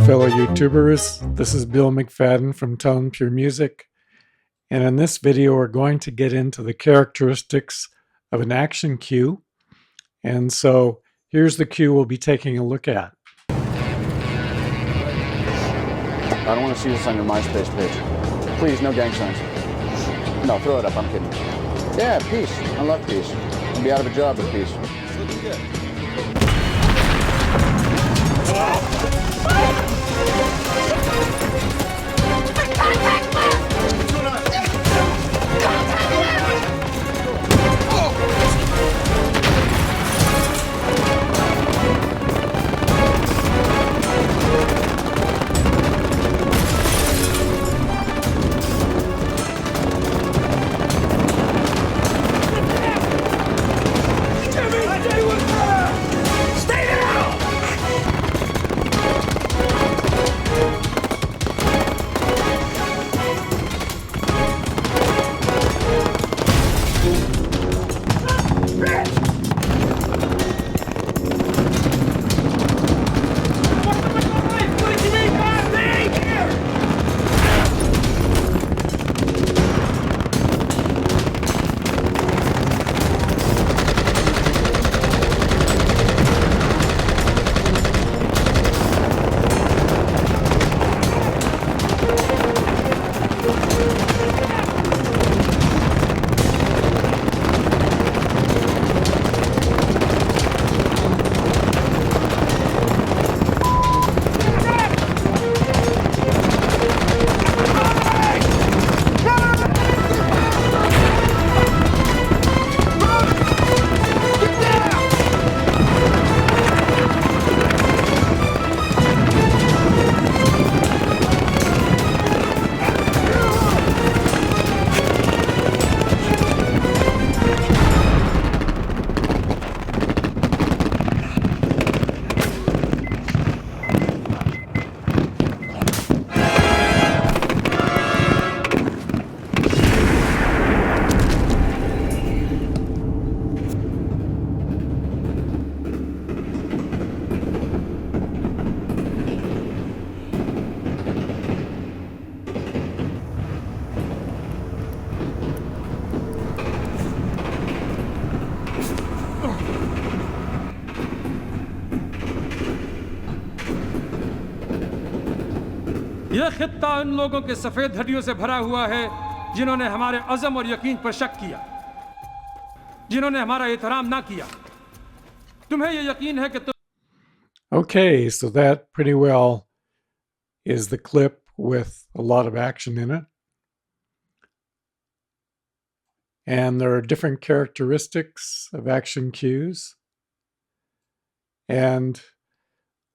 fellow YouTubers. This is Bill McFadden from Tone Pure Music, and in this video we're going to get into the characteristics of an action cue. And so here's the cue we'll be taking a look at. I don't want to see this on your MySpace page. Please, no gang signs. No, throw it up, I'm kidding. Yeah, peace. I love peace. I'll be out of a job with peace. It's looking good. Contact left! What's going on? Contact left! Stay down! यह खित्ता उन लोगों के सफेद हड्डियों से भरा हुआ है जिन्होंने हमारे अज़म और यकीन पर शक किया, जिन्होंने हमारा एहतराम ना किया। तुम्हें यह यकीन है कि तुम Okay, so that pretty well is the clip with a lot of action in it. And there are different characteristics of action cues. And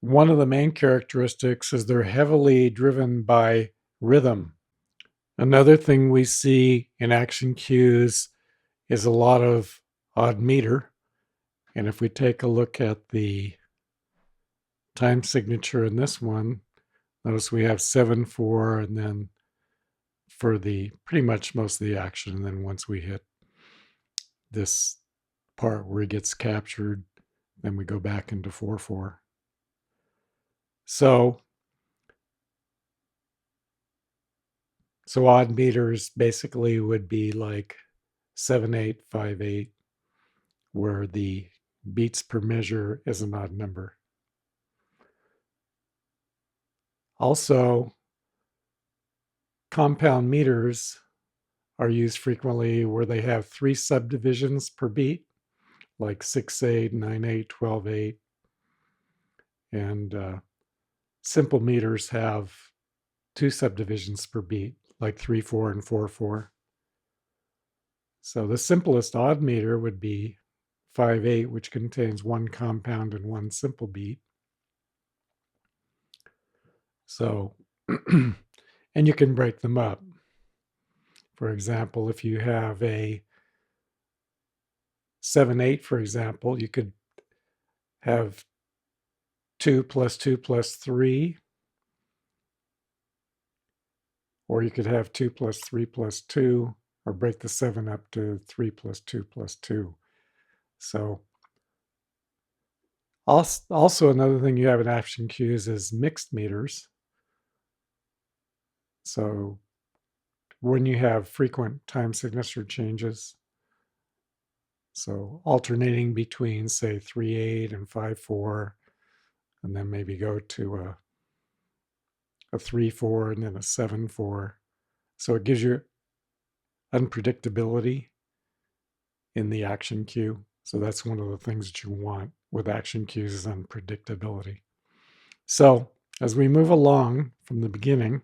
one of the main characteristics is they're heavily driven by rhythm. Another thing we see in action cues is a lot of odd meter. And if we take a look at the time signature in this one, notice we have 7/4, and then for the pretty much most of the action, and then once we hit this part where he gets captured, then we go back into 4/4. So odd meters basically would be like 7/8, 5/8, where the beats per measure is an odd number. Also, compound meters are used frequently where they have 3 subdivisions per beat, like 6/8, 9/8, 12/8. And simple meters have 2 subdivisions per beat, like 3/4 and 4/4. So the simplest odd meter would be 5/8, which contains 1 compound and 1 simple beat. So, and you can break them up. For example, if you have a 7/8, for example, you could have 2 plus 2 plus 3, or you could have 2 plus 3 plus 2, or break the 7 up to 3 plus 2 plus 2. So Also, another thing you have in action cues is mixed meters. So when you have frequent time signature changes, so alternating between, say, 3/8 and 5/4, and then maybe go to a 3/4 and then a 7/4. So it gives you unpredictability in the action cue. So that's one of the things that you want with action cues is unpredictability. So as we move along from the beginning.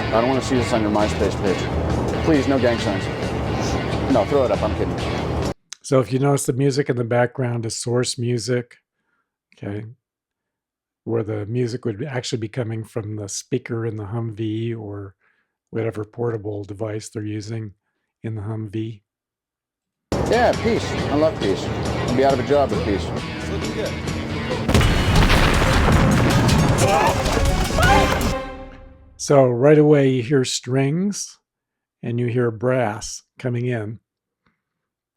I don't want to see this on your MySpace page. Please, no gang signs. No, throw it up. I'm kidding. So if you notice the music in the background is source music, okay, where the music would actually be coming from the speaker in the Humvee or whatever portable device they're using in the Humvee. Yeah, peace. I love peace. I'll be out of a job with peace. It's looking good. So right away you hear strings and you hear brass coming in,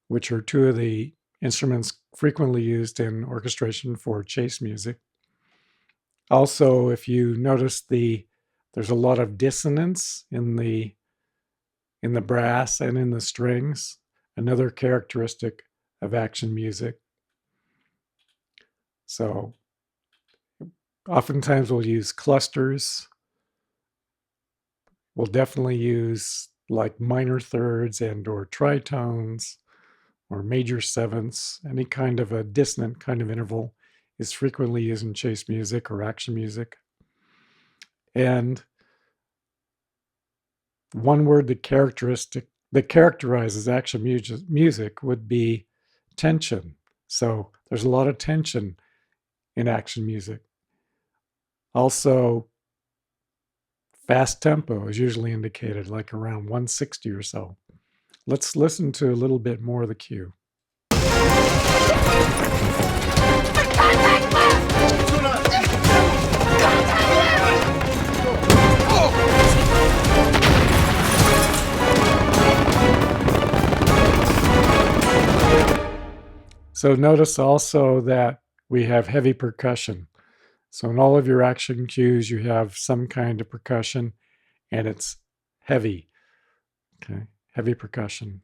which are two of the instruments frequently used in orchestration for chase music. Also, if you notice there's a lot of dissonance in the brass and in the strings, another characteristic of action music. So oftentimes we'll use clusters. We'll definitely use like minor thirds and or tritones or major sevenths. Any kind of a dissonant kind of interval is frequently used in chase music or action music. And one word that characterizes action music would be tension. So there's a lot of tension in action music. Also, fast tempo is usually indicated, like around 160 or so. Let's listen to a little bit more of the cue. So notice also that we have heavy percussion. So in all of your action cues, you have some kind of percussion, and it's heavy. Okay, heavy percussion.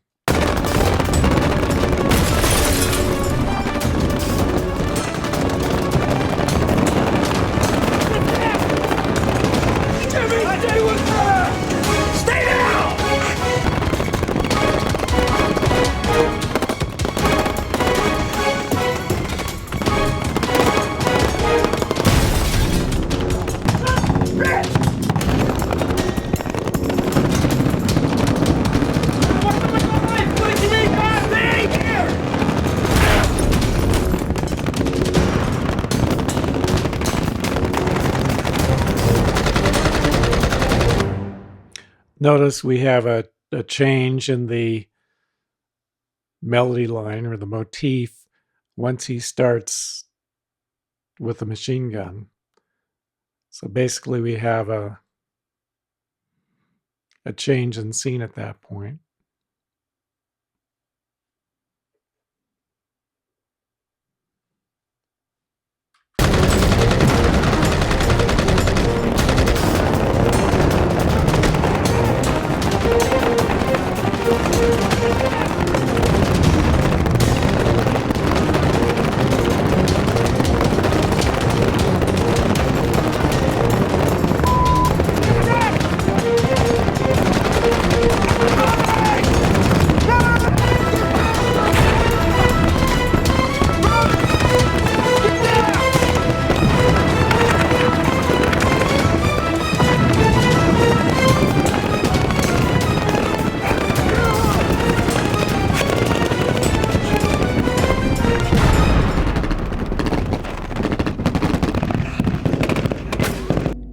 Stay down! Notice we have a change in the melody line or the motif once he starts with the machine gun. So basically we have a change in scene at that point.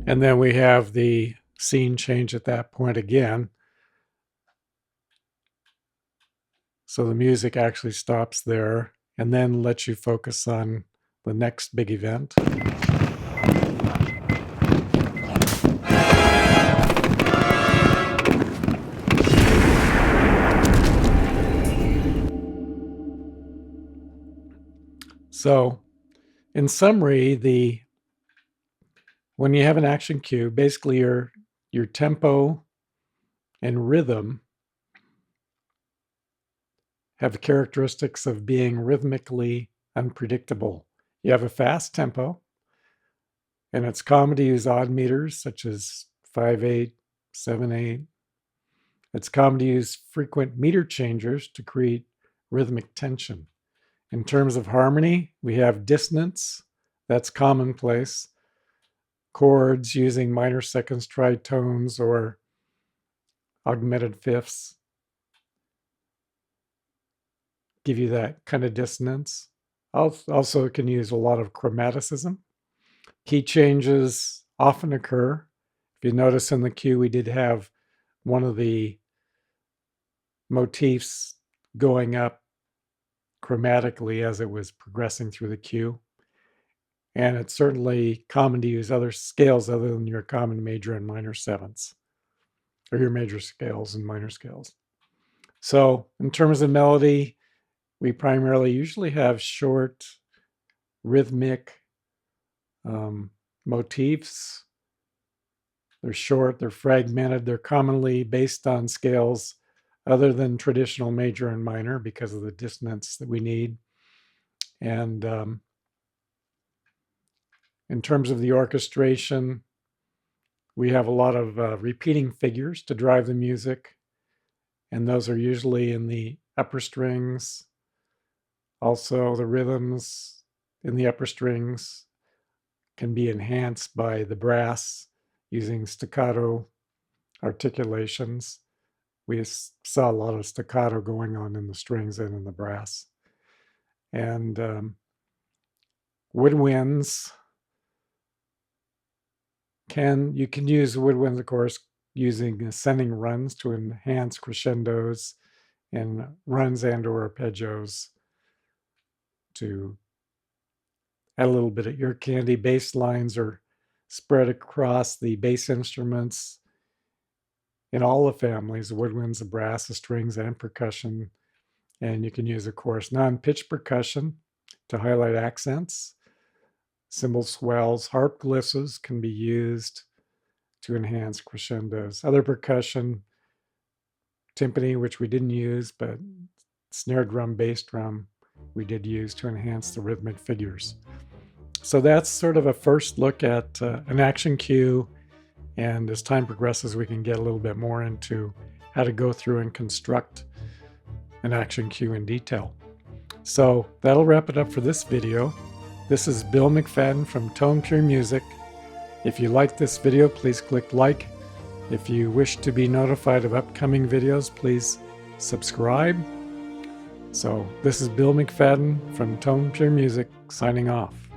And then we have the scene change at that point again. So the music actually stops there and then lets you focus on the next big event. So, in summary, when you have an action cue, basically your tempo and rhythm have the characteristics of being rhythmically unpredictable. You have a fast tempo, and it's common to use odd meters such as 5/8, 7/8. It's common to use frequent meter changers to create rhythmic tension. In terms of harmony, we have dissonance, that's commonplace. Chords using minor seconds, tritones, or augmented fifths give you that kind of dissonance. Also, it can use a lot of chromaticism. Key changes often occur. If you notice in the cue, we did have one of the motifs going up chromatically as it was progressing through the cue. And it's certainly common to use other scales other than your common major and minor sevenths, or your major scales and minor scales. So in terms of melody, we primarily usually have short, rhythmic motifs. They're short, they're fragmented, they're commonly based on scales other than traditional major and minor because of the dissonance that we need. And in terms of the orchestration, we have a lot of repeating figures to drive the music, and those are usually in the upper strings. Also, the rhythms in the upper strings can be enhanced by the brass using staccato articulations. We saw a lot of staccato going on in the strings and in the brass. And woodwinds, you can use woodwinds, of course, using ascending runs to enhance crescendos, and runs and or arpeggios to add a little bit of ear candy. Bass lines are spread across the bass instruments in all the families, the woodwinds, the brass, the strings, and percussion. And you can use, of course, non-pitch percussion to highlight accents. Cymbal swells, harp glisses can be used to enhance crescendos. Other percussion, timpani, which we didn't use, but snare drum, bass drum, we did use to enhance the rhythmic figures. So that's sort of a first look at an action cue. And as time progresses, we can get a little bit more into how to go through and construct an action cue in detail. So that'll wrap it up for this video. This is Bill McFadden from Tone Pure Music. If you like this video, please click like. If you wish to be notified of upcoming videos, please subscribe. So this is Bill McFadden from Tone Pure Music signing off.